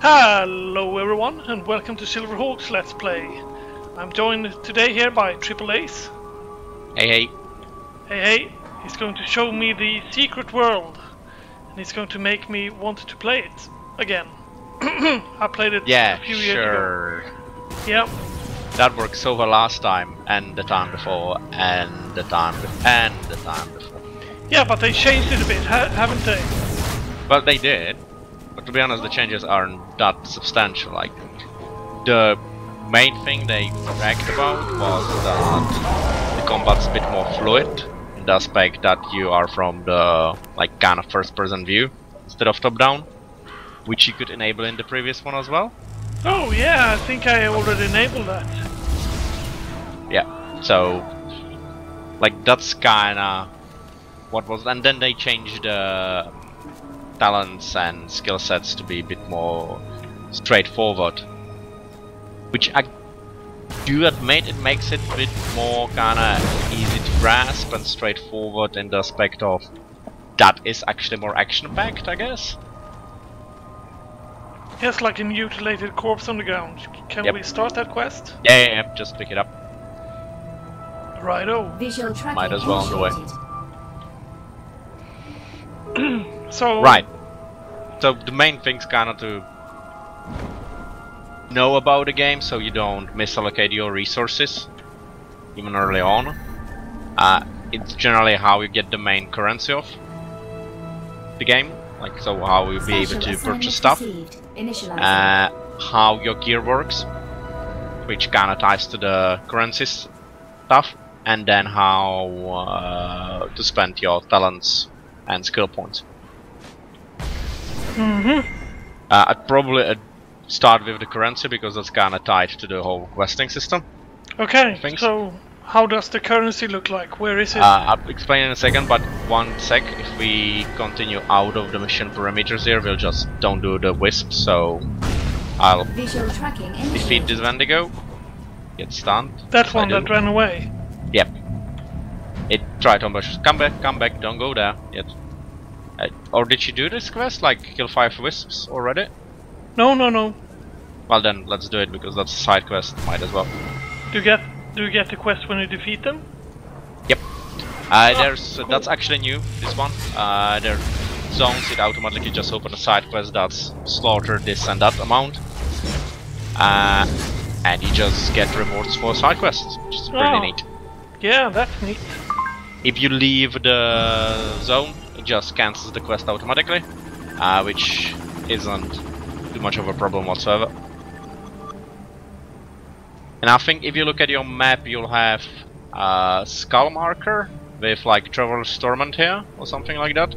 Hello everyone and welcome to Silverhawks Let's Play. I'm joined today here by Triple Ace. Hey. Hey. He's going to show me the secret world and he's going to make me want to play it again. I played it a few years ago. Yep. That worked so well last time, and the time before, and the time before. Yeah, but they changed it a bit, haven't they? Well, they did. But to be honest, the changes aren't that substantial. Like, the main thing they bragged about was that the combat's a bit more fluid, in the aspect that you are from the, like, kind of first-person view, instead of top-down, which you could enable in the previous one as well. Oh yeah, I think I already enabled that. Yeah, so, like, that's kinda what was, and then they changed the talents and skill sets to be a bit more straightforward, which I do admit it makes it a bit more kinda easy to grasp and straightforward in the aspect of that is actually more action-packed, I guess. Yes, like a mutilated corpse on the ground. Can we start that quest? Yeah, just pick it up. Righto. Visual tracking Might as well on the way. So right. So the main thing's kinda to know about the game so you don't misallocate your resources even early on. It's generally how you get the main currency of the game, like so how you'll be able to purchase stuff, how your gear works, which kinda ties to the currencies stuff, and then how to spend your talents and skill points. I'd probably start with the currency because that's kinda tied to the whole questing system. Okay, so how does the currency look like? Where is it? I'll explain in a second, but one sec. If we continue out of the mission parameters here, we'll just don't do the wisp, so I'll defeat this Wendigo, get stunned. That one that ran away? Yep. It tried to ambush us. Come back, don't go there yet. Or did she do this quest, like kill 5 wisps already? No. Well then, let's do it, because that's a side quest, might as well. Do you get the quest when you defeat them? Yep. Cool. That's actually new, this one. There are zones, it automatically just open a side quest that's slaughter this and that amount. And you just get rewards for side quests, which is pretty neat. Yeah, that's neat. If you leave the zone, it just cancels the quest automatically, which isn't too much of a problem whatsoever. And I think if you look at your map, you'll have a skull marker with like Traveler's Torment here, or something like that.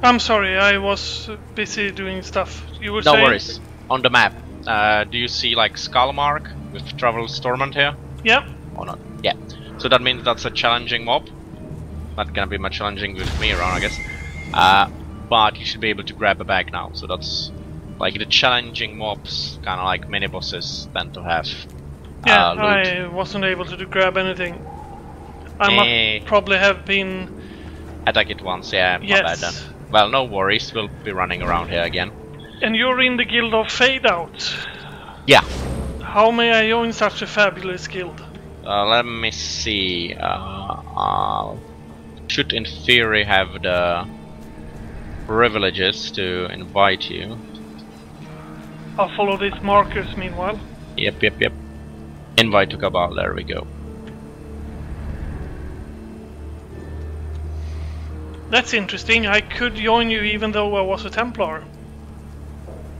I'm sorry, I was busy doing stuff. You were saying? No worries. On the map, do you see like skull mark with Traveler's Torment here? Yep. Or not? Yeah. So that means that's a challenging mob. Not gonna be much challenging with me around, I guess. But you should be able to grab a bag now. So that's like the challenging mobs, kind of like mini bosses, tend to have. Yeah, loot. I wasn't able to grab anything. I must probably have been. Attack it once, yeah. Yes. Not bad then. Well, no worries. We'll be running around here again. And you're in the guild of Fade Out. Yeah. How may I join such a fabulous guild? Let me see. Should in theory have the privileges to invite you. I'll follow these markers meanwhile. Yep. Invite to Cabal, there we go. That's interesting. I could join you even though I was a Templar.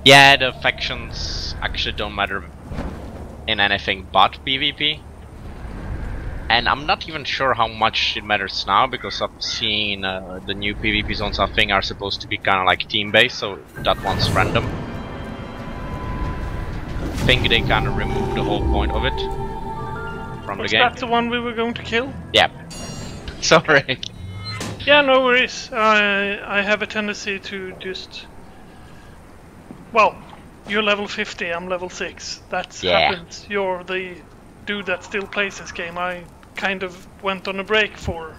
Yeah, the factions actually don't matter in anything but PvP. And I'm not even sure how much it matters now, because I've seen the new PvP zones I think are supposed to be kind of like team-based, so that one's random. I think they kind of removed the whole point of it from the game. Was that the one we were going to kill? Yep. Sorry. Yeah, no worries. I have a tendency to just... Well, you're level 50, I'm level 6. That happens. You're the dude that still plays this game. I kind of went on a break for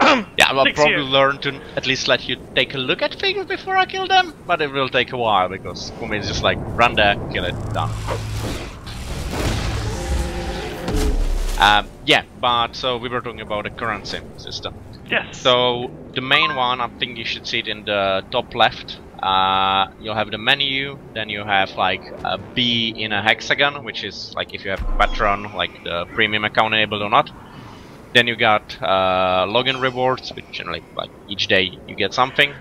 Yeah, I'll probably learn to at least let you take a look at things before I kill them, but it will take a while because for me it's just like run there, kill it, done. Yeah, but so we were talking about the currency system. Yes. So the main one, I think you should see it in the top left. You'll have the menu, then you have like a B in a hexagon, which is like if you have Patron, like the premium account enabled or not. Then you got login rewards, which generally like each day you get something.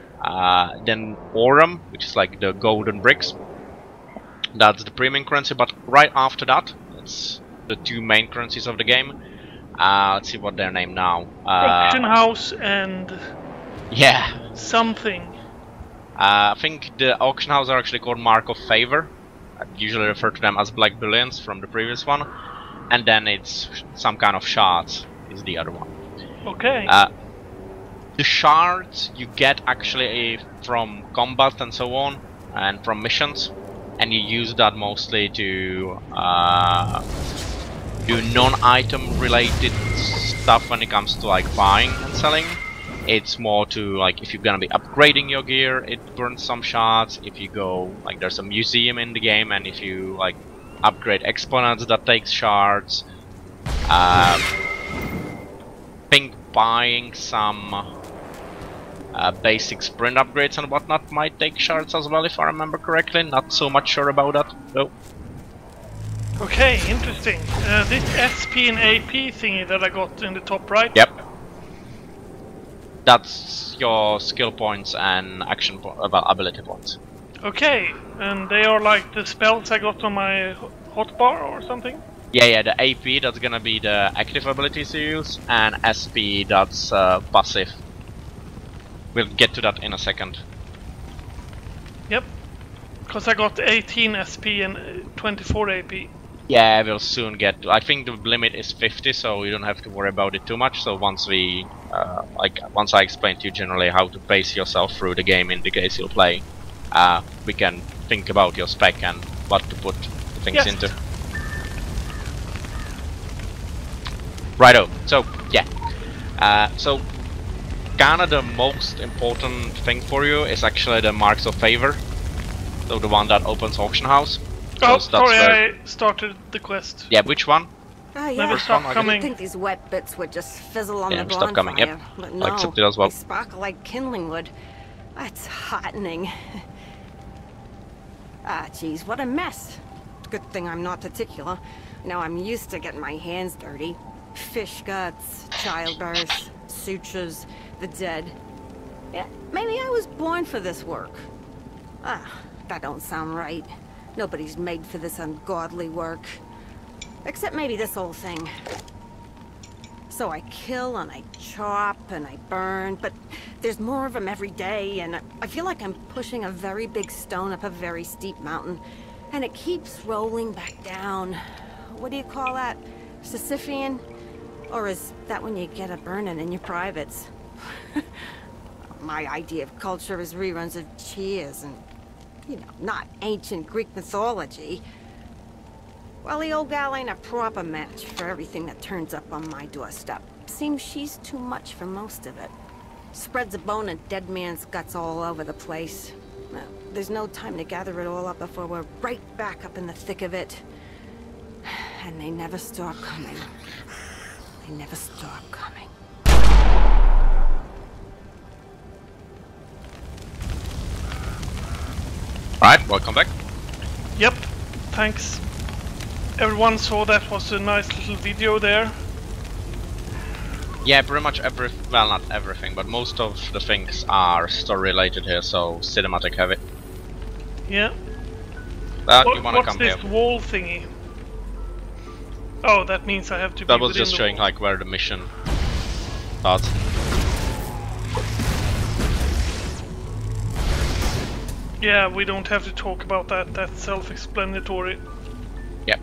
Then Aurum, which is like the golden bricks. That's the premium currency, but right after that, it's the two main currencies of the game. Let's see what they're named now. Auction house and yeah, something. I think the auction house are actually called Mark of Favor. I usually refer to them as Black Bullions from the previous one. And then it's some kind of shards is the other one. Okay. The shards you get actually from combat and so on, and from missions, and you use that mostly to do non-item related stuff when it comes to like buying and selling. It's more to like if you're gonna be upgrading your gear, it burns some shards. If you go like there's a museum in the game, and if you like upgrade exponents, that takes shards. Think buying some basic sprint upgrades and whatnot might take shards as well, if I remember correctly. Not so much sure about that though. Okay, interesting. This SP and AP thingy that I got in the top right. Yep. That's your skill points and action ability points. Okay, and they are like the spells I got on my hotbar or something? Yeah, the AP, that's gonna be the active abilities you use, and SP, that's passive. We'll get to that in a second. Yep, because I got 18 SP and 24 AP. Yeah, we'll soon get to, I think the limit is 50, so you don't have to worry about it too much. So once we, once I explain to you generally how to pace yourself through the game in the case you'll play, we can think about your spec and what to put things into. Righto, so yeah, so kinda the most important thing for you is actually the Marks of Favor, so the one that opens Auction House. Oh, sorry, I started the quest. Yeah, which one? Oh, yeah. Never stop coming. I think these wet bits would just fizzle on the bonfire. Stop coming, yep. But no, I accept it as well. they sparkle like kindling wood. That's heartening. Ah, geez, what a mess. Good thing I'm not particular. Now I'm used to getting my hands dirty. Fish guts, childbirth, sutures, the dead. Yeah, maybe I was born for this work. Ah, that don't sound right. Nobody's made for this ungodly work. Except maybe this old thing. So I kill and I chop and I burn, but there's more of them every day, and I feel like I'm pushing a very big stone up a very steep mountain, and it keeps rolling back down. What do you call that? Sisyphean? Or is that when you get a burning in your privates? My idea of culture is reruns of Cheers and, you know, not ancient Greek mythology. Well, the old gal ain't a proper match for everything that turns up on my doorstep. Seems she's too much for most of it. Spreads a bone of dead man's guts all over the place. Well, there's no time to gather it all up before we're right back up in the thick of it. And they never stop coming. They never stop coming. Alright, welcome back. Yep, thanks. Everyone saw that was a nice little video there. Yeah, pretty much well, not everything, but most of the things are story related here, so cinematic heavy. Yeah. You wanna what's come this here? wall thingy? Oh, that means I have to be That was within just the showing wall. like where the mission starts. Yeah, we don't have to talk about that. That's self-explanatory. Yeah.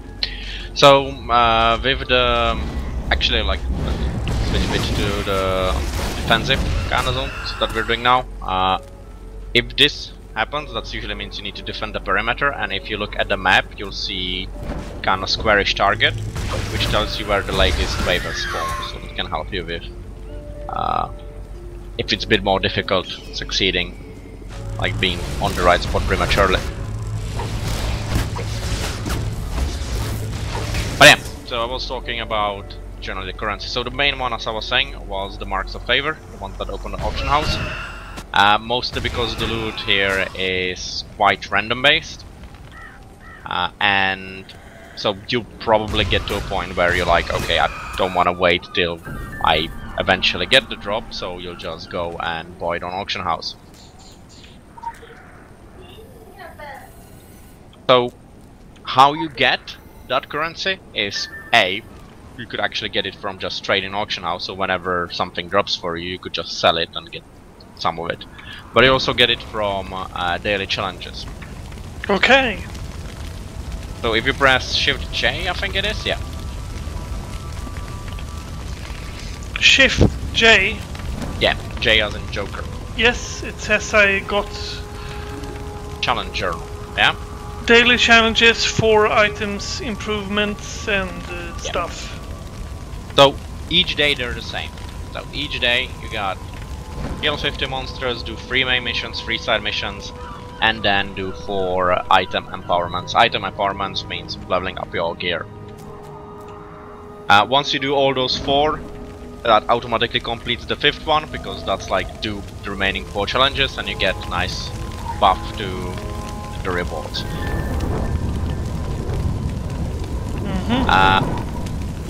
So with the actually like switch to the defensive kind of zones that we're doing now. If this happens, that usually means you need to defend the perimeter, and if you look at the map, you'll see kind of squarish target, which tells you where the latest wave has spawned, so it can help you with if it's a bit more difficult succeeding, like being on the right spot prematurely. But yeah, so I was talking about generally the currency. So the main one, as I was saying, was the Marks of Favor, the one that opened the auction house. Mostly because the loot here is quite random based. And so you probably get to a point where you're like, okay, I don't want to wait till I eventually get the drop, so you'll just go and buy it on auction house. So how you get that currency is A, you could actually get it from just straight in auction house, so whenever something drops for you, you could just sell it and get some of it. But you also get it from daily challenges. Okay. So if you press Shift J, I think it is, yeah. Shift J? Yeah, J as in Joker. Yes, it says I got... Challenger, yeah? Daily challenges, 4 items, improvements and stuff. So each day they're the same. So each day you got kill 50 monsters, do 3 main missions, 3 side missions, and then do 4 item empowerments. Item empowerments means leveling up your gear. Once you do all those 4, that automatically completes the 5th one, because that's like do the remaining 4 challenges and you get nice buff to the rewards.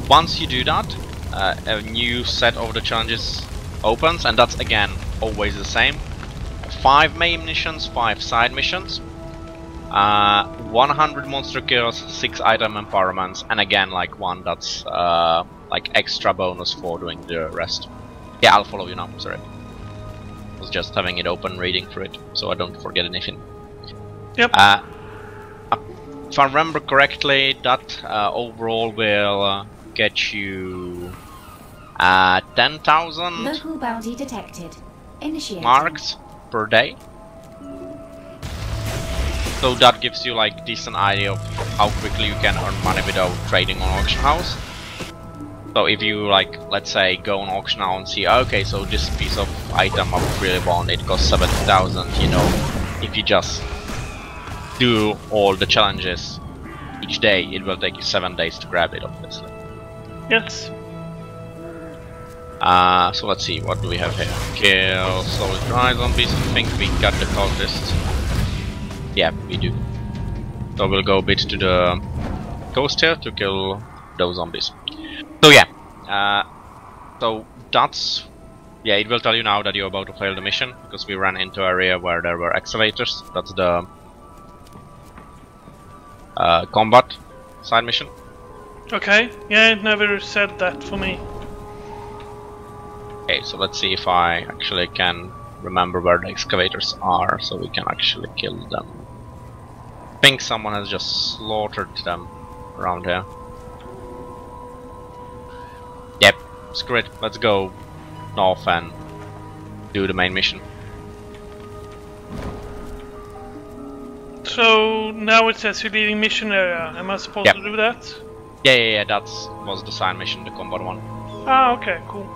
Once you do that, a new set of the challenges opens, and that's again always the same. 5 main missions, 5 side missions, 100 monster kills, 6 item empowerments, and again like one that's like extra bonus for doing the rest. Yeah, I'll follow you now, sorry. I was just having it open, reading through it, so I don't forget anything. Yep. If I remember correctly, that overall will get you 10,000 local bounty detected. Initiating. Marks per day. So that gives you like decent idea of how quickly you can earn money without trading on auction house. So if you like, let's say, go on auction house and see, okay, so this piece of item I really want, it costs 70,000, you know, if you just do all the challenges each day, it will take you 7 days to grab it, obviously. Yes. So let's see, what do we have here? Kill solid dry zombies. I think we got the cultists. Yeah, we do. So we'll go a bit to the coast here to kill those zombies. So yeah, so that's... yeah, it will tell you now that you're about to fail the mission, because we ran into an area where there were excavators. That's the combat side mission. Okay, yeah, it never said that for me. Okay, so let's see if I actually can remember where the excavators are, so we can actually kill them. I think someone has just slaughtered them around here. Yep, screw it, let's go north and do the main mission. So now it says you're leaving mission area. Am I supposed to do that? Yeah, that was the side mission, the combat one. Ah, okay, cool.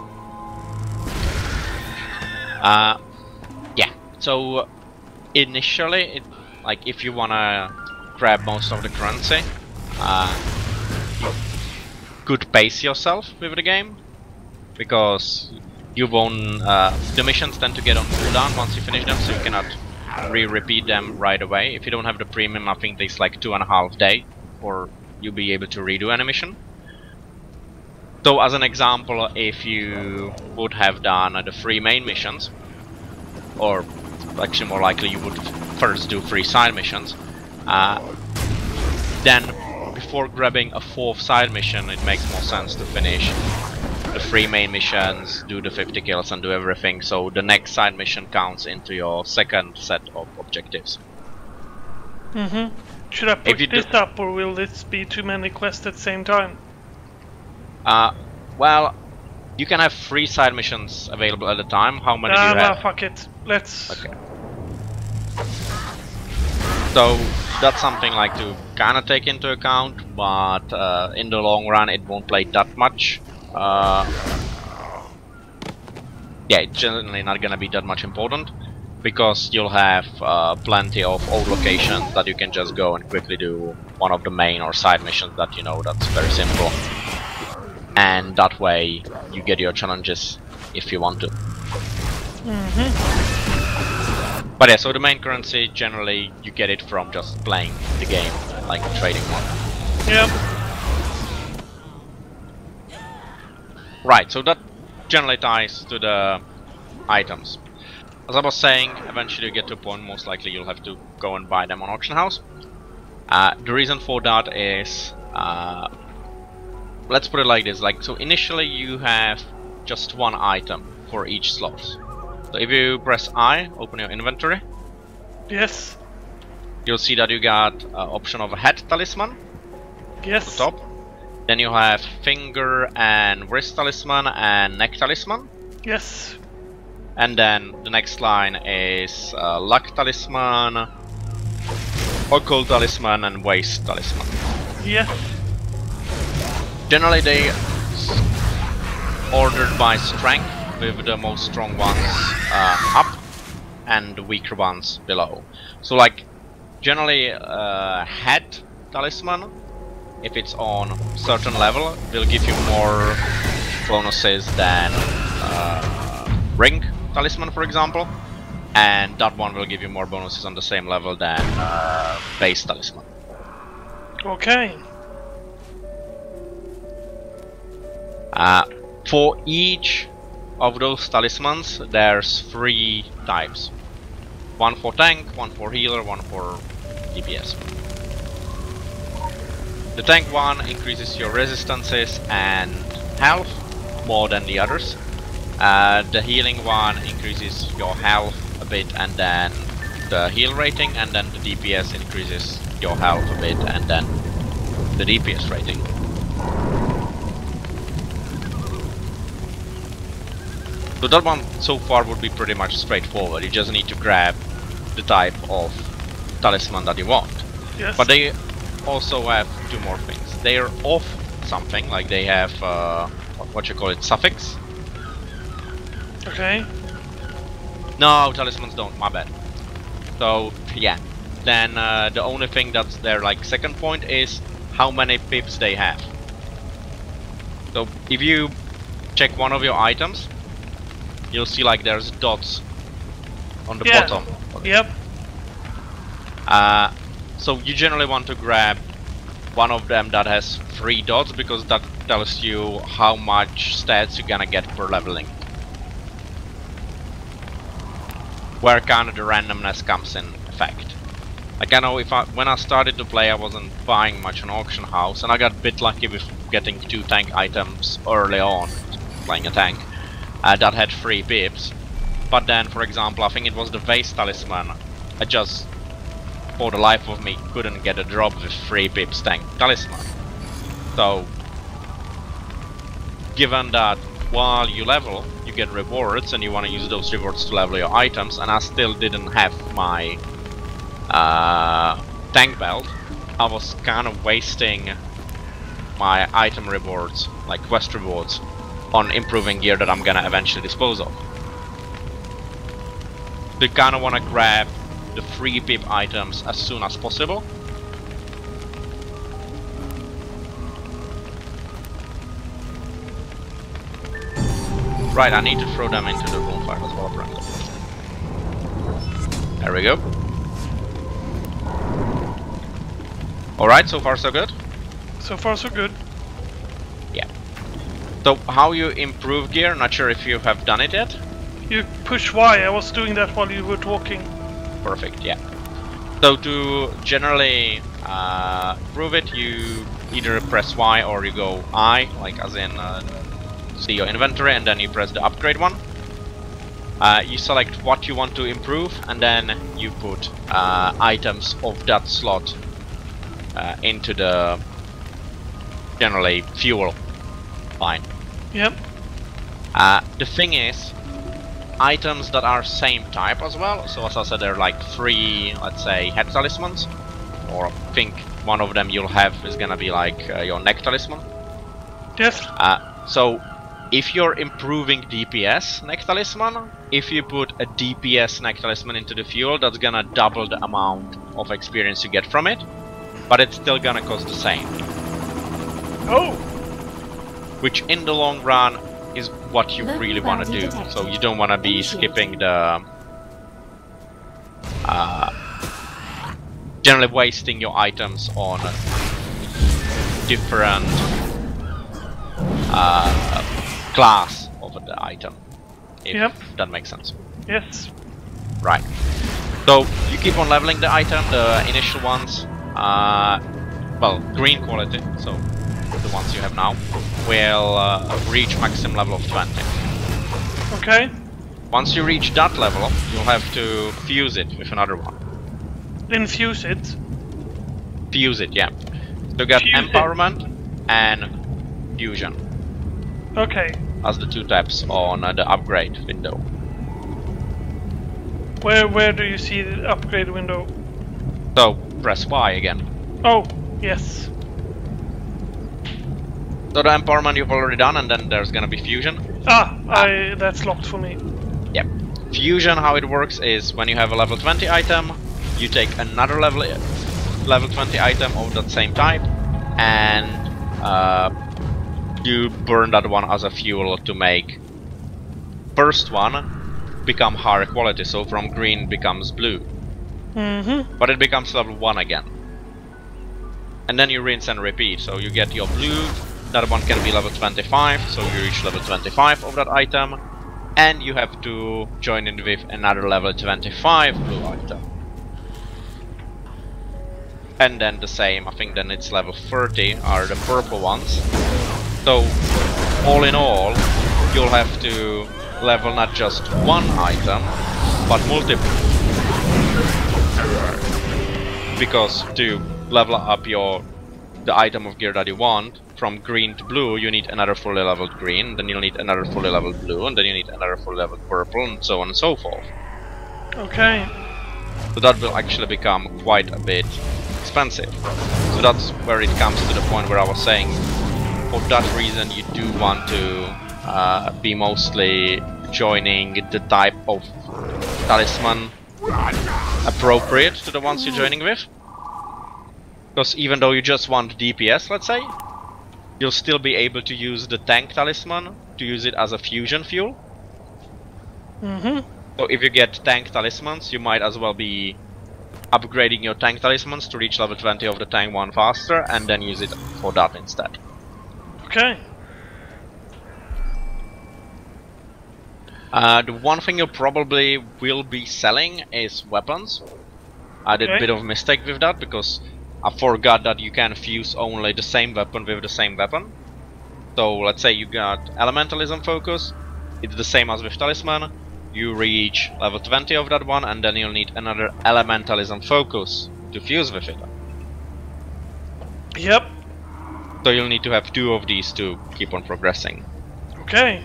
Yeah, so initially, like if you wanna grab most of the currency, you could pace yourself with the game, because you won't, the missions tend to get on cooldown once you finish them, so you cannot repeat them right away. If you don't have the premium, I think it takes like 2.5 days for you be able to redo any mission. So as an example, if you would have done the 3 main missions, or actually more likely you would first do 3 side missions, then before grabbing a 4th side mission, it makes more sense to finish the 3 main missions, do the 50 kills and do everything, so the next side mission counts into your second set of objectives. Should I push this up, or will this be too many quests at the same time? Well, you can have 3 side missions available at a time. How many do you have? Fuck it. Let's... Okay. So, that's something like to kinda take into account, but in the long run it won't play that much. yeah, it's generally not gonna be that much important, because you'll have plenty of old locations that you can just go and quickly do one of the main or side missions that you know that's very simple. And that way you get your challenges if you want to. But yeah, so the main currency, generally you get it from just playing the game, like a trading one. Yep. Right, so that generally ties to the items. As I was saying, eventually you get to a point, most likely you'll have to go and buy them on auction house. The reason for that is, let's put it like this, so initially you have just one item for each slot. So if you press I, open your inventory. Yes. You'll see that you got option of a head talisman. Yes. At the top. Then you have finger and wrist talisman and neck talisman. Yes. And then the next line is luck talisman, occult talisman, and waist talisman. Yes. Generally they ordered by strength, with the most strong ones up and the weaker ones below. So like generally head talisman, if it's on certain level, will give you more bonuses than ring talisman, for example, and that one will give you more bonuses on the same level than base talisman. Okay. For each of those talismans, there's 3 types. One for tank, one for healer, one for DPS. The tank one increases your resistances and health more than the others. The healing one increases your health a bit and then the heal rating, and then the DPS increases your health a bit and then the DPS rating. So that one so far would be pretty much straightforward. You just need to grab the type of talisman that you want. Yes. But they also have 2 more things. They are off something, like they have what you call it, suffix. Okay. No, talismans don't, my bad. So yeah, then the only thing that's their second point is how many pips they have. So if you check one of your items, you'll see there's dots on the bottom. Yep. So you generally want to grab one of them that has 3 dots, because that tells you how much stats you're gonna get per leveling. Where kind of the randomness comes in effect. I know when I started to play, I wasn't buying much on auction house, and I got a bit lucky with getting 2 tank items early on, playing a tank. That had 3 pips, but then, for example, I think it was the Vase talisman, I just, for the life of me, couldn't get a drop with 3 pips tank talisman. So, given that while you level, you get rewards, and you want to use those rewards to level your items, and I still didn't have my tank belt, I was kind of wasting my item rewards, quest rewards, on improving gear that I'm gonna eventually dispose of. So you kinda wanna grab the 3 pip items as soon as possible. Right, I need to throw them into the bonfire as well, apparently. There we go. Alright, so far so good? So far so good. Yeah. So how you improve gear, not sure if you have done it yet? You push Y, I was doing that while you were talking. Perfect, yeah. So to generally improve it, you either press Y or you go I, as in see your inventory, and then you press the upgrade one. You select what you want to improve, and then you put items of that slot into the generally fuel line. Yep. The thing is, items that are same type as well, so as I said, there are 3, let's say, head talismans, or I think one of them you'll have is gonna be your neck talisman. Yes. So if you're improving DPS neck talisman, if you put a DPS neck talisman into the fuel, that's gonna double the amount of experience you get from it, but it's still gonna cost the same. Oh! Which in the long run is what you really want to do. So you don't want to be skipping the... generally wasting your items on different class of the item, if that makes sense. Yes. Right. So you keep on leveling the item. The initial ones, well, green quality, so the ones you have now, will reach maximum level of 20. Okay. Once you reach that level, you'll have to fuse it with another one. Infuse it? Fuse it, yeah. So you got empowerment and fusion. Okay. As the two tabs on the upgrade window. Where do you see the upgrade window? So press Y again. Oh, yes. So the empowerment you've already done, and then there's gonna be fusion. That's locked for me. Yep. Fusion, how it works is when you have a level 20 item, you take another level 20 item of that same type, and you burn that one as a fuel to make first one become higher quality, so from green becomes blue. But it becomes level 1 again. And then you rinse and repeat, so you get your blue, that one can be level 25, so you reach level 25 of that item, and you have to join in with another level 25 blue item. And then the same, I think then it's level 30 are the purple ones. So, all in all, you'll have to level not just one item, but multiple. Because to level up the item of gear that you want, from green to blue, you need another fully leveled green, then you'll need another fully leveled blue, and then you need another fully leveled purple, and so on and so forth. Okay. So that will actually become quite a bit expensive. So that's where it comes to the point where I was saying, for that reason you do want to be mostly joining the type of talisman appropriate to the ones you're joining with. Because even though you just want DPS, let's say, you'll still be able to use the tank talisman to use it as a fusion fuel. So if you get tank talismans, you might as well be upgrading your tank talismans to reach level 20 of the tank one faster, and then use it for that instead. Okay. The one thing you probably will be selling is weapons. I did a bit of a mistake with that because I forgot that you can fuse only the same weapon with the same weapon. So let's say you got elementalism focus, it's the same as with talisman. You reach level 20 of that one, and then you'll need another elementalism focus to fuse with it. Yep. So you'll need to have two of these to keep on progressing. Okay.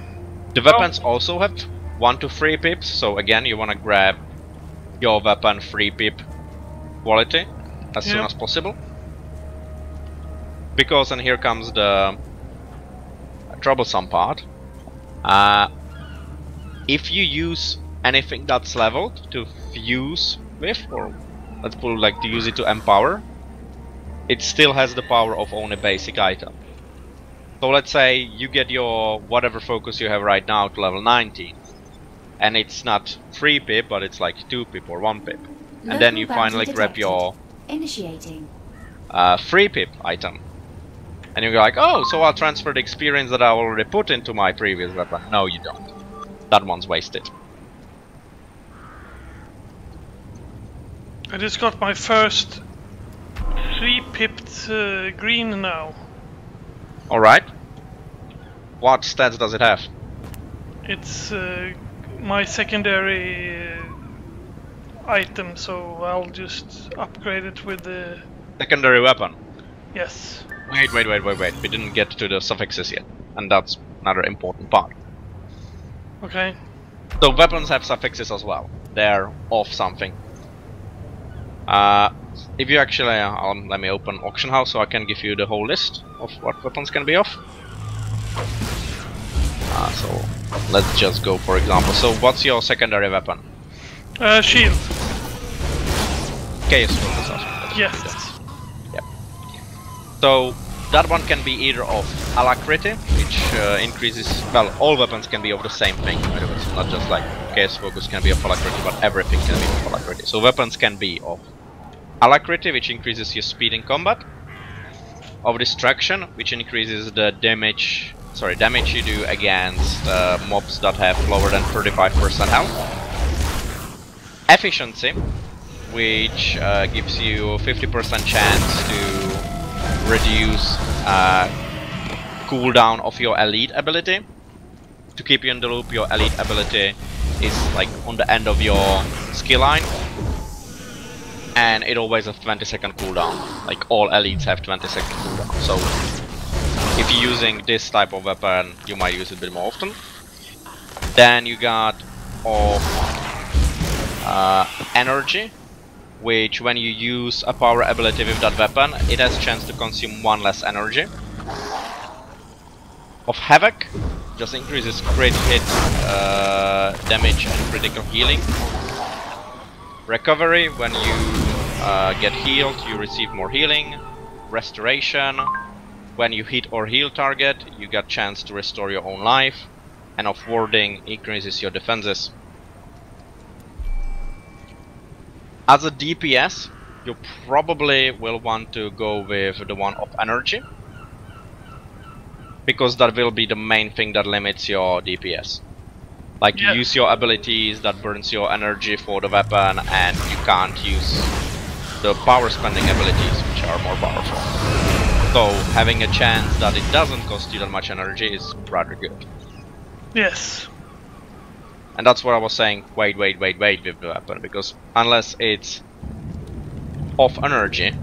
The weapons also have 1 to 3 pips, so again you want to grab your weapon 3 pip quality as soon as possible. Because, and here comes the troublesome part, if you use anything that's leveled to fuse with, or let's put it like to use it to empower, it still has the power of only basic item. So let's say you get your whatever focus you have right now to level 19, and it's not 3 pip, but it's like 2 pip or 1 pip, and then you finally grab your 3 pip item, and you're like, oh, so I'll transfer the experience that I already put into my previous weapon. No, you don't. That one's wasted. I just got my first 3-pipped green now. Alright. What stats does it have? It's my secondary item, so I'll just upgrade it with the... Secondary weapon? Yes. Wait. We didn't get to the suffixes yet. And that's another important part. Okay. So weapons have suffixes as well. They're off something. If you actually, let me open Auction House so I can give you the whole list of what weapons can be off. So let's just go for example. So what's your secondary weapon? Shield. Chaos Focus. Yes. Yep. So that one can be either of Alacrity, which increases, well, all weapons can be of the same thing, by the way, so not just like Chaos Focus can be of Alacrity, but everything can be of Alacrity. So weapons can be of Alacrity, which increases your speed in combat, of Distraction, which increases the damage you do against mobs that have lower than 35% health, Efficiency, which gives you 50% chance to reduce cooldown of your elite ability. To keep you in the loop, your elite ability is like on the end of your skill line, and it always has 20-second cooldown. Like all elites have 20-second cooldown. So if you're using this type of weapon, you might use it a bit more often. Then you got Energy, which when you use a power ability with that weapon, it has a chance to consume 1 less energy. Of Havoc, just increases crit hit damage and critical healing. Recovery, when you get healed, you receive more healing. Restoration, when you hit or heal target, you get chance to restore your own life. And of Warding, increases your defenses. As a DPS, you probably will want to go with the one of Energy, because that will be the main thing that limits your DPS. Like, you use your abilities that burns your energy for the weapon, and you can't use the power spending abilities, which are more powerful. So having a chance that it doesn't cost you that much energy is rather good. Yes. And that's what I was saying, wait with the weapon, because unless it's off energy,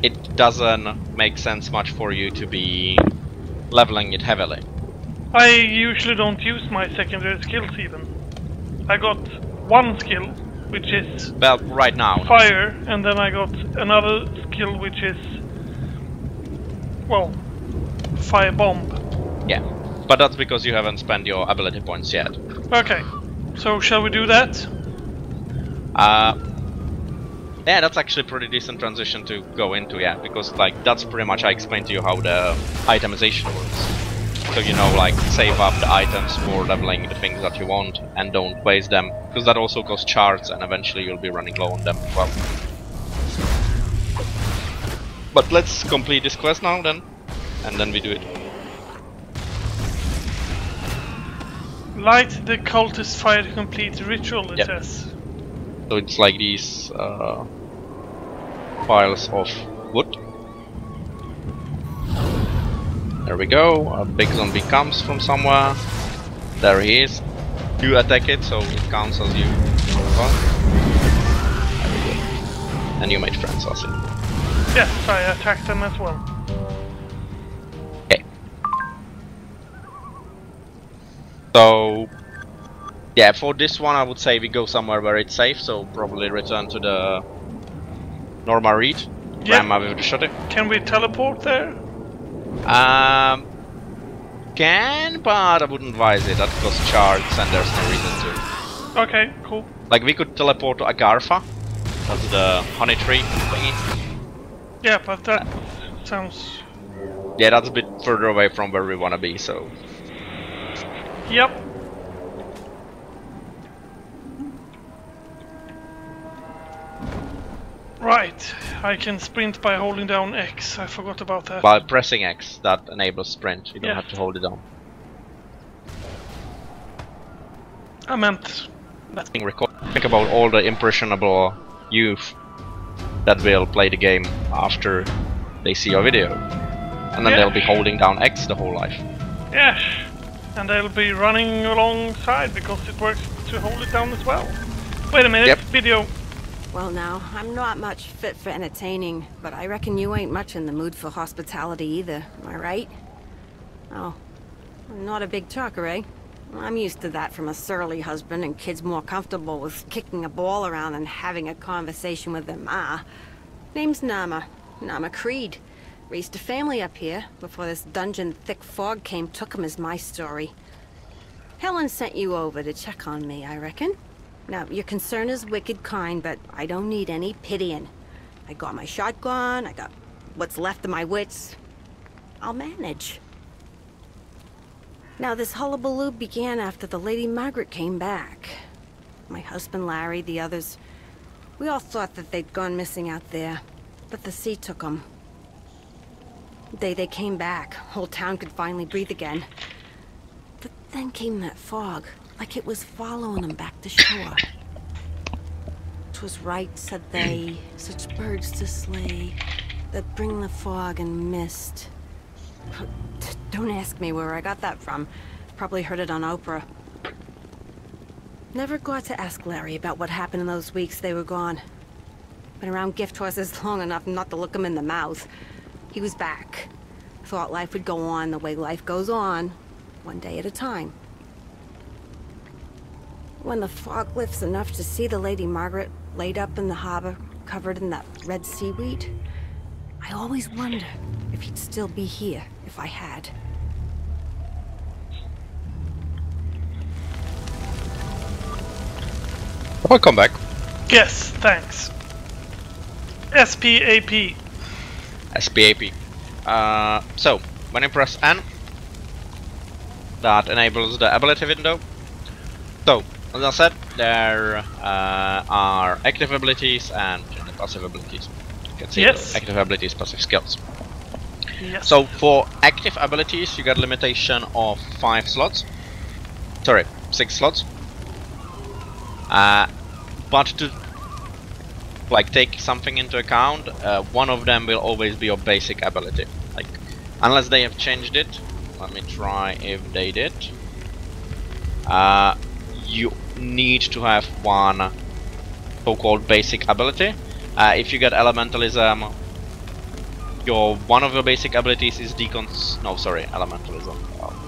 it doesn't make sense much for you to be leveling it heavily. I usually don't use my secondary skills even. I got one skill, which is... Well, right now. Fire, and then I got another skill, which is... Well, Fire Bomb. Yeah. But that's because you haven't spent your ability points yet. Okay, so shall we do that? Yeah, that's actually a pretty decent transition to go into, yeah, because like that's pretty much I explained to you how the itemization works. So you know, like save up the items for leveling the things that you want and don't waste them, because that also costs shards and eventually you'll be running low on them as well. But let's complete this quest now then, and then we do it. Light the cultist fire to complete the ritual, it says. So it's like these piles of wood. There we go, a big zombie comes from somewhere. There he is. You attack it, so it counts as you. There we go. And you made friends, I see. Yes, I attacked them as well. So, yeah, for this one I would say we go somewhere where it's safe, so probably return to the Norma Reed, Grandma with the shutter. Can we teleport there? Can, but I wouldn't advise it, that costs shards and there's no reason to. Okay, cool. Like, we could teleport to Agartha, that's the honey tree thingy. Yeah, but that sounds... Yeah, that's a bit further away from where we wanna be, so... Yep. Right, I can sprint by holding down X. I forgot about that. By pressing X, that enables sprint. You don't have to hold it down. I meant that. Think about all the impressionable youth that will play the game after they see your video, and then they'll be holding down X the whole life. Yes. And they'll be running alongside because it works to hold it down as well. Wait a minute, video. Well now, I'm not much fit for entertaining, but I reckon you ain't much in the mood for hospitality either, am I right? Oh, not a big talker, eh? I'm used to that from a surly husband, and kids more comfortable with kicking a ball around than having a conversation with their ma. Name's Nama Creed. Raised a family up here before this dungeon thick fog came took 'em is my story. Helen sent you over to check on me, I reckon. Now, your concern is wicked kind, but I don't need any pitying. I got my shotgun, I got what's left of my wits. I'll manage. Now, this hullabaloo began after the Lady Margaret came back. My husband Larry, the others, we all thought that they'd gone missing out there, but the sea took them. The day they came back, whole town could finally breathe again. But then came that fog, like it was following them back to shore. 'Twas right, said they, such birds to slay, that bring the fog and mist. Don't ask me where I got that from. Probably heard it on Oprah. Never got to ask Larry about what happened in those weeks they were gone. Been around gift horses long enough not to look him in the mouth. He was back. Thought life would go on the way life goes on, one day at a time. When the fog lifts enough to see the Lady Margaret laid up in the harbor, covered in that red seaweed, I always wonder if he'd still be here if I had. Welcome back. Yes, thanks. SPAP. SPAP. So, when you press N, that enables the ability window. So, as I said, there are active abilities and passive abilities. You can see the active abilities, passive skills. Yes. So, for active abilities, you got limitation of 5 slots. Sorry, 6 slots. But to like take something into account, one of them will always be your basic ability. Like, unless they have changed it. Let me try if they did. You need to have one so-called basic ability. If you get elementalism, one of your basic abilities is elementalism.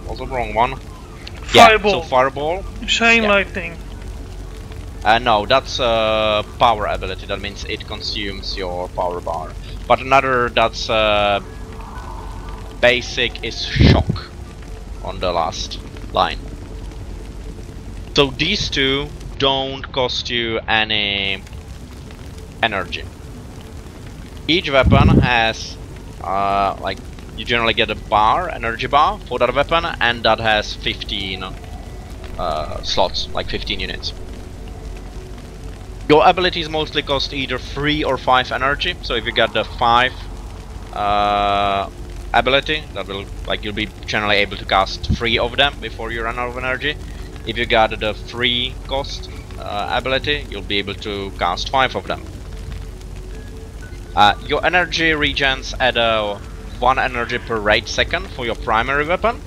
Was the wrong one? Fireball. Yeah, so fireball. Chain lightning. No, that's a power ability. That means it consumes your power bar. But another that's basic is shock on the last line. So these two don't cost you any energy. Each weapon has like, you generally get a bar, energy bar for that weapon, and that has 15 slots, like 15 units. Your abilities mostly cost either 3 or 5 energy, so if you get the 5 ability, that will, like, you'll be generally able to cast 3 of them before you run out of energy. If you got the 3 cost ability, you'll be able to cast 5 of them. Your energy regens at 1 energy per raid second for your primary weapon,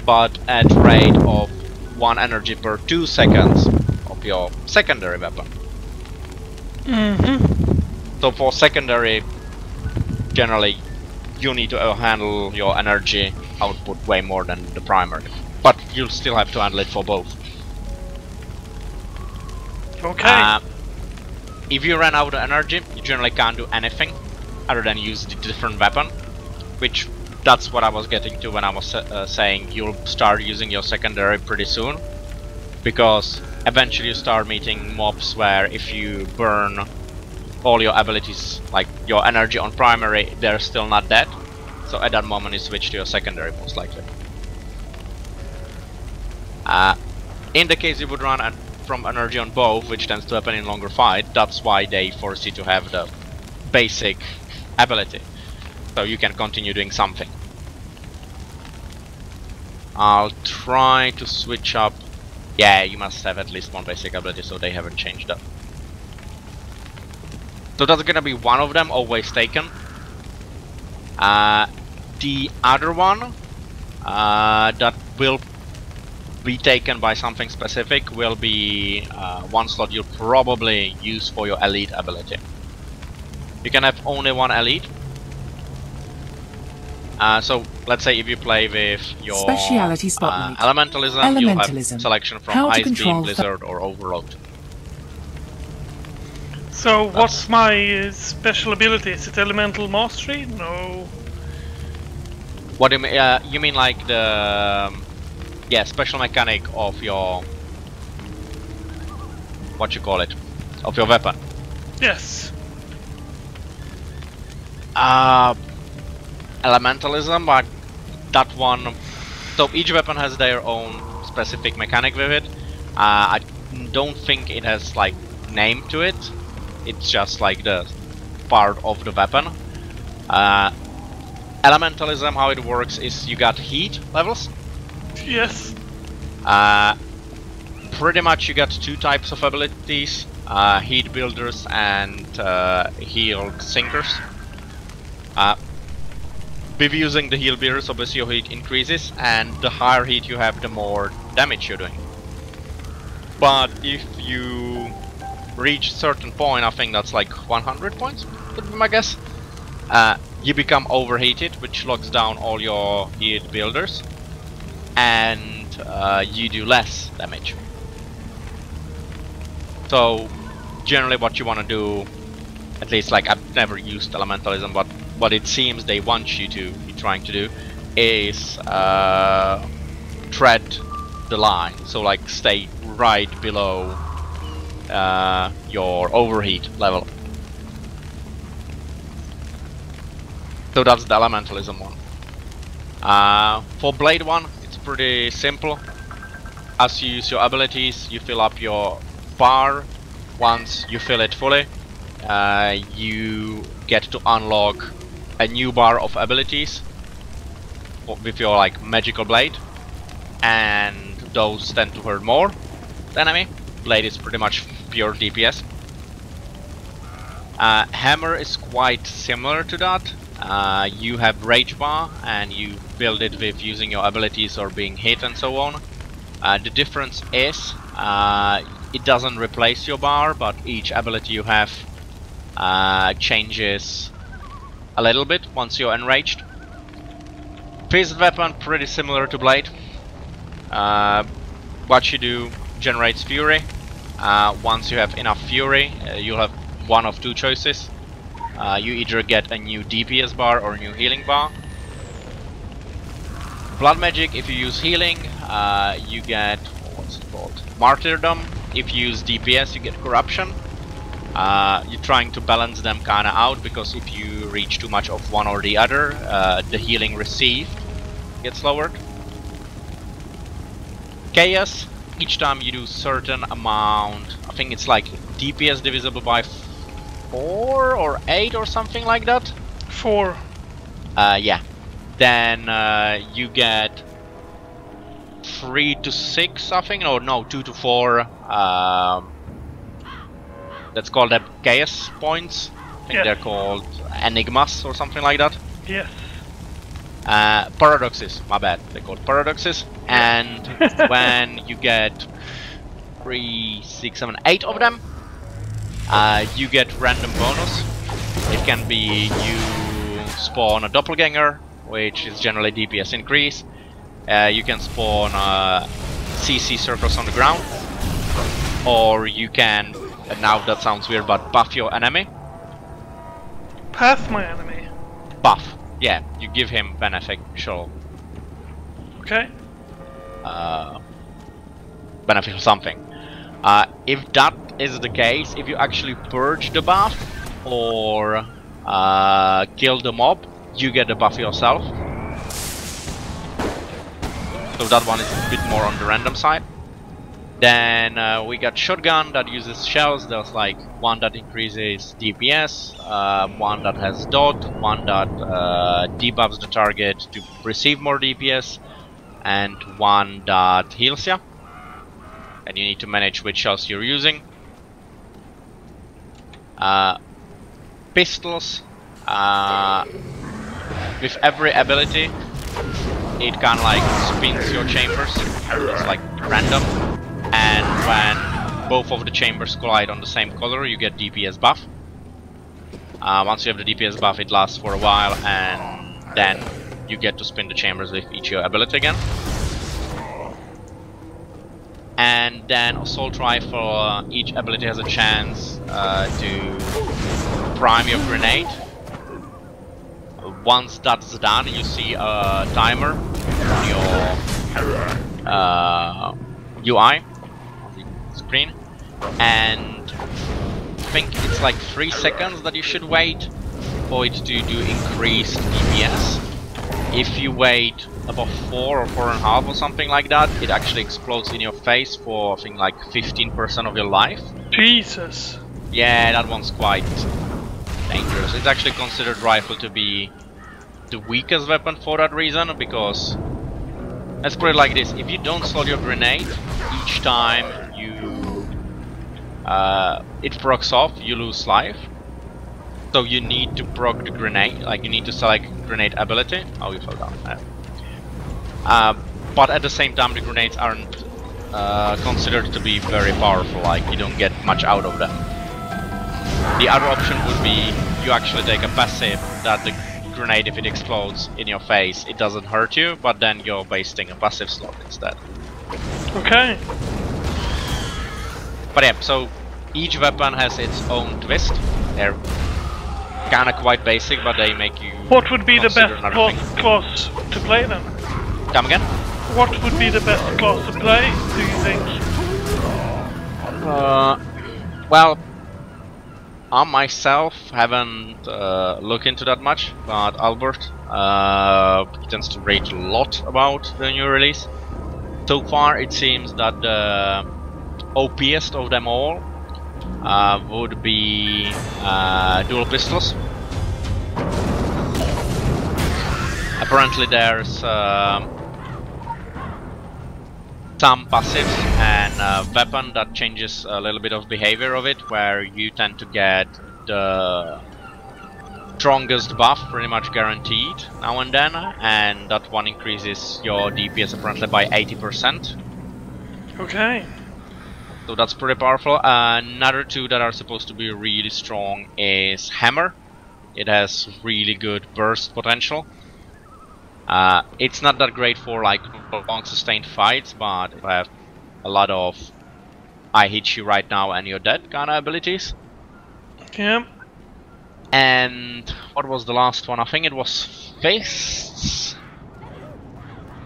but at rate of 1 energy per 2 seconds of your secondary weapon. So for secondary, generally you need to handle your energy output way more than the primary, but you'll still have to handle it for both. Okay. If you run out of energy, you generally can't do anything other than use the different weapon, which that's what I was getting to when I was saying you'll start using your secondary pretty soon, because eventually you start meeting mobs where if you burn all your abilities, like your energy on primary, they're still not dead. So at that moment you switch to your secondary most likely. In the case you would run from energy on both, which tends to happen in longer fight, that's why they force you to have the basic ability, so you can continue doing something. I'll try to switch up. Yeah, you must have at least one basic ability, so they haven't changed that. So that's gonna be one of them, always taken. The other one that will be taken by something specific will be one slot you'll probably use for your elite ability. You can have only one elite. So let's say if you play with your Speciality Spotlight. elementalism, you'll have selection from Ice Beam, Blizzard or Overload. So what's my special ability? Is it Elemental Mastery? No. What do you mean? You mean like the yeah, special mechanic of your what you call it, of your weapon? Yes. Elementalism, but that one. So each weapon has their own specific mechanic with it. I don't think it has like name to it. It's just like the part of the weapon. Elementalism, how it works is you got heat levels. Yes. Pretty much you got two types of abilities, heat builders and healed sinkers. With using the heal builders, obviously your heat increases, and the higher heat you have, the more damage you're doing. But if you reach a certain point, I think that's like 100 points, would be my guess, you become overheated, which locks down all your heat builders, and you do less damage. So generally what you want to do, at least like I've never used elementalism, but what it seems they want you to be trying to do is tread the line, so like stay right below your overheat level. So that's the elementalism one. For blade one, it's pretty simple. As you use your abilities, you fill up your bar. Once you fill it fully, you get to unlock a new bar of abilities with your like magical blade, and those tend to hurt more the enemy. Blade is pretty much pure DPS. Hammer is quite similar to that. You have rage bar and you build it with using your abilities or being hit and so on. The difference is it doesn't replace your bar, but each ability you have changes a little bit once you're enraged. Fist weapon, pretty similar to blade. What you do generates fury. Once you have enough fury, you'll have one of two choices. You either get a new DPS bar or a new healing bar. Blood magic, if you use healing, you get, what's it called? Martyrdom. If you use DPS, you get corruption. You're trying to balance them kinda out, because if you reach too much of one or the other, the healing received gets lowered. Chaos, each time you do certain amount, I think it's like DPS divisible by 4 or 8 or something like that. 4. Yeah. Then you get 3 to 6, I think, or no, 2 to 4. That's called chaos points. I think they're called enigmas or something like that. Yes. Paradoxes, my bad. They're called paradoxes. And when you get 3, 6, 7, 8 of them, you get random bonus. It can be you spawn a doppelganger, which is generally DPS increase. You can spawn CC circles on the ground, or you can, and now that sounds weird, but buff your enemy. Path my enemy. Buff, yeah, you give him beneficial. Okay. Beneficial something. If that is the case, if you actually purge the buff or kill the mob, you get the buff yourself. So that one is a bit more on the random side. Then we got shotgun that uses shells. There's like one that increases DPS, one that has dot, one that debuffs the target to receive more DPS, and one that heals ya. And you need to manage which shells you're using. Pistols, with every ability, it kind of like spins your chambers. It's like random. And when both of the chambers collide on the same color, you get DPS buff. Once you have the DPS buff, it lasts for a while, and then you get to spin the chambers with each your ability again. And then assault rifle, each ability has a chance to prime your grenade once that's done, you see a timer on your UI on the screen, and I think it's like 3 seconds that you should wait for it to do increased DPS. If you wait about 4 or 4.5 or something like that, it actually explodes in your face for I think like 15% of your life. Jesus. Yeah, that one's quite dangerous. It's actually considered rifle to be the weakest weapon for that reason, because let's put it like this: if you don't slot your grenade each time it procs off, you lose life. So you need to proc the grenade, like you need to select grenade ability. Oh, you fell down. But at the same time, the grenades aren't considered to be very powerful, like you don't get much out of them. The other option would be you actually take a passive that the grenade, if it explodes in your face, it doesn't hurt you, but then you're wasting a passive slot instead. Okay. But yeah, so each weapon has its own twist. They're kinda quite basic, but they make you... What would be the best class to play then? Come again? What would be the best class to play, do you think? Well, I myself haven't looked into that much, but Albert tends to rate a lot about the new release. So far it seems that the OPest of them all would be dual pistols. Apparently there's some passives and a weapon that changes a little bit of behavior of it, where you tend to get the strongest buff pretty much guaranteed now and then, and that one increases your DPS apparently by 80%. Okay. So that's pretty powerful. Another two that are supposed to be really strong is Hammer. It has really good burst potential. It's not that great for like long sustained fights, but if I have a lot of I hit you right now and you're dead kind of abilities. Yeah. And what was the last one? I think it was Fists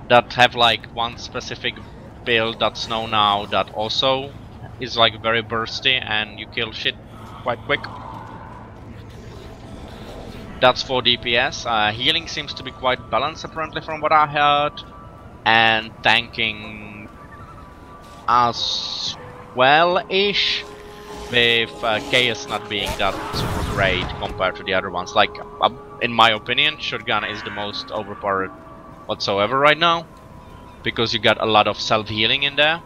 that have like one specific build that's known now that also is like very bursty and you kill shit quite quick. That's for DPS. Healing seems to be quite balanced apparently from what I heard, and tanking as well-ish, with Chaos not being that super great compared to the other ones. Like, in my opinion, Shotgun is the most overpowered whatsoever right now, because you got a lot of self-healing in there.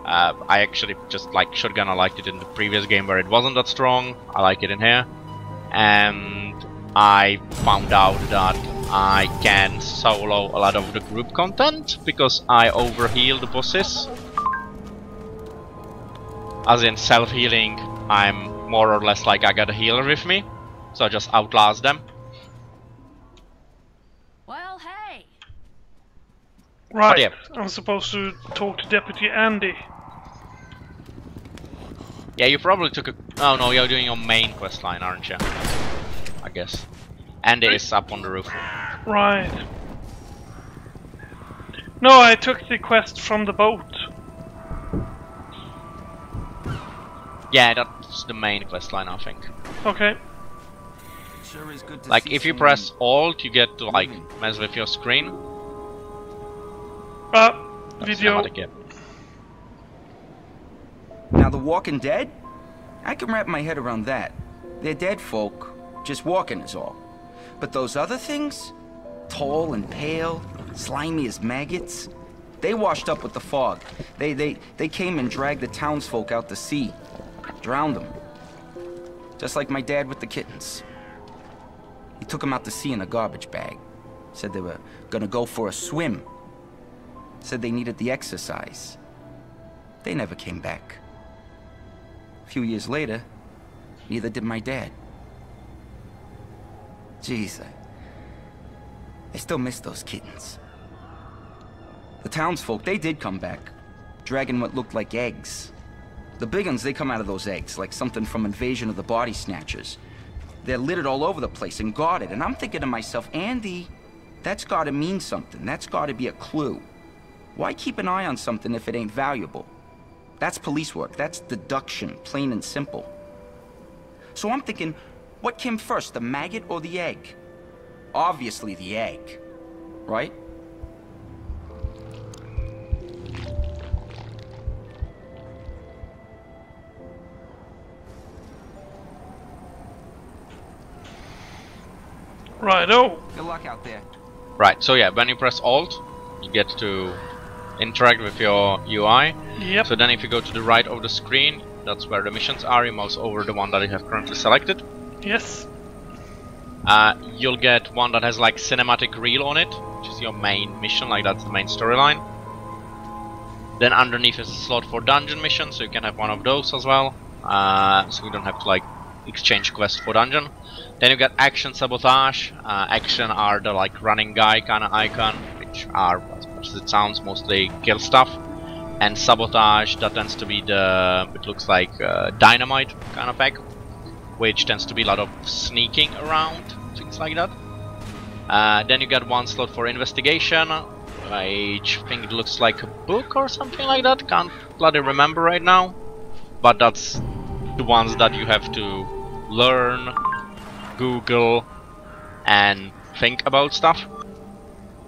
I actually just like Shotgun. I liked it in the previous game where it wasn't that strong. I like it in here. And I found out that I can solo a lot of the group content because I overheal the bosses. As in self-healing, I'm more or less like I got a healer with me, so I just outlast them. Well, hey. Right. Yeah. I'm supposed to talk to Deputy Andy. Yeah, you probably took a... Oh no, you're doing your main quest line, aren't you? I guess. Andy is up on the roof. Right. No, I took the quest from the boat. Yeah, that's the main quest line, I think. Okay. Sure is good to like, see if you someone press Alt, you get to, like, mess with your screen. That's Video. cinematic, yeah. Now the Walking Dead? I can wrap my head around that. They're dead folk, just walking is all. But those other things? Tall and pale, slimy as maggots. They washed up with the fog. They came and dragged the townsfolk out to sea. Drowned them. Just like my dad with the kittens. He took them out to sea in a garbage bag. Said they were gonna go for a swim. Said they needed the exercise. They never came back. A few years later, neither did my dad. Jeez, I still miss those kittens. The townsfolk, they did come back, dragging what looked like eggs. The big uns, they come out of those eggs, like something from Invasion of the Body Snatchers. They're littered all over the place and guarded, and I'm thinking to myself, Andy, that's gotta mean something. That's gotta be a clue. Why keep an eye on something if it ain't valuable? That's police work. That's deduction, plain and simple. So I'm thinking, what came first, the maggot or the egg? Obviously the egg, right? Righto. Good luck out there. Right, so yeah, when you press Alt, you get to interact with your UI. Yep. So then if you go to the right of the screen, that's where the missions are. You mouse over the one that you have currently selected. Yes. You'll get one that has like cinematic reel on it, which is your main mission, like that's the main storyline. Then underneath is a slot for dungeon missions, so you can have one of those as well. So you don't have to like exchange quests for dungeon. Then you get action, sabotage. Action are the like running guy kind of icon, which are, as much as it sounds, mostly kill stuff. And sabotage, that tends to be the, it looks like dynamite kind of pack, which tends to be a lot of sneaking around, things like that. Then you get one slot for investigation, which I think it looks like a book or something like that. Can't bloody remember right now, but that's the ones that you have to learn, Google, and think about stuff.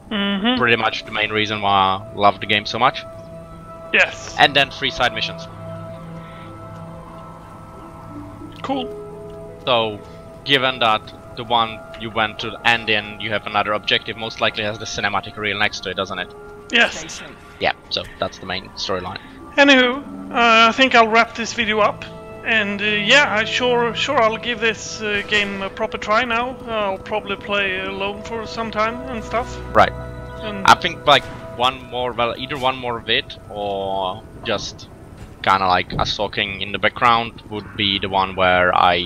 Pretty much the main reason why I love the game so much. Yes. And then 3 side missions. Cool. So, given that the one you went to end in, you have another objective, most likely has the cinematic reel next to it, doesn't it? Yes. Yeah, so that's the main storyline. Anywho, I think I'll wrap this video up. And yeah, sure I'll give this game a proper try now. I'll probably play alone for some time and stuff. Right. And I think like one more, well, either one more vid or just kind of like us talking in the background would be the one where I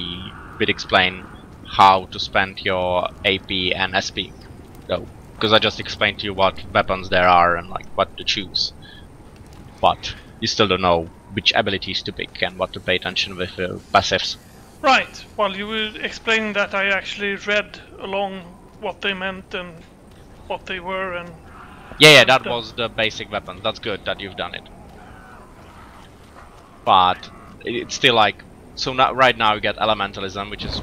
would explain how to spend your AP and SP. So, because I just explained to you what weapons there are and like what to choose. But you still don't know which abilities to pick and what to pay attention with passives. right, while you were explaining that, I actually read along what they meant and what they were and... Yeah, that was the basic weapon. That's good that you've done it. But it's still like... So now, right now you get Elementalism, which is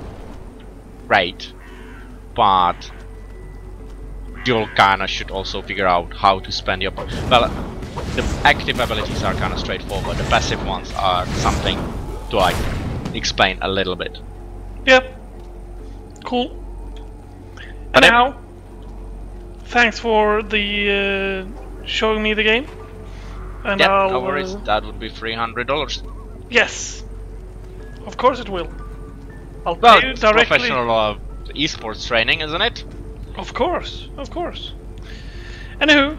great. But you kinda should also figure out how to spend your... Well, the active abilities are kinda straightforward. The passive ones are something to like explain a little bit. Yep. Cool. But Anyhow, thanks for the showing me the game. And yeah, I'll, no worries. That would be $300. Yes. Of course it will. I'll Well, pay you it's directly. professional esports training, isn't it? Of course, of course. Anywho,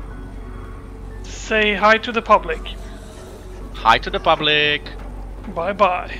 say hi to the public. Hi to the public. Bye bye.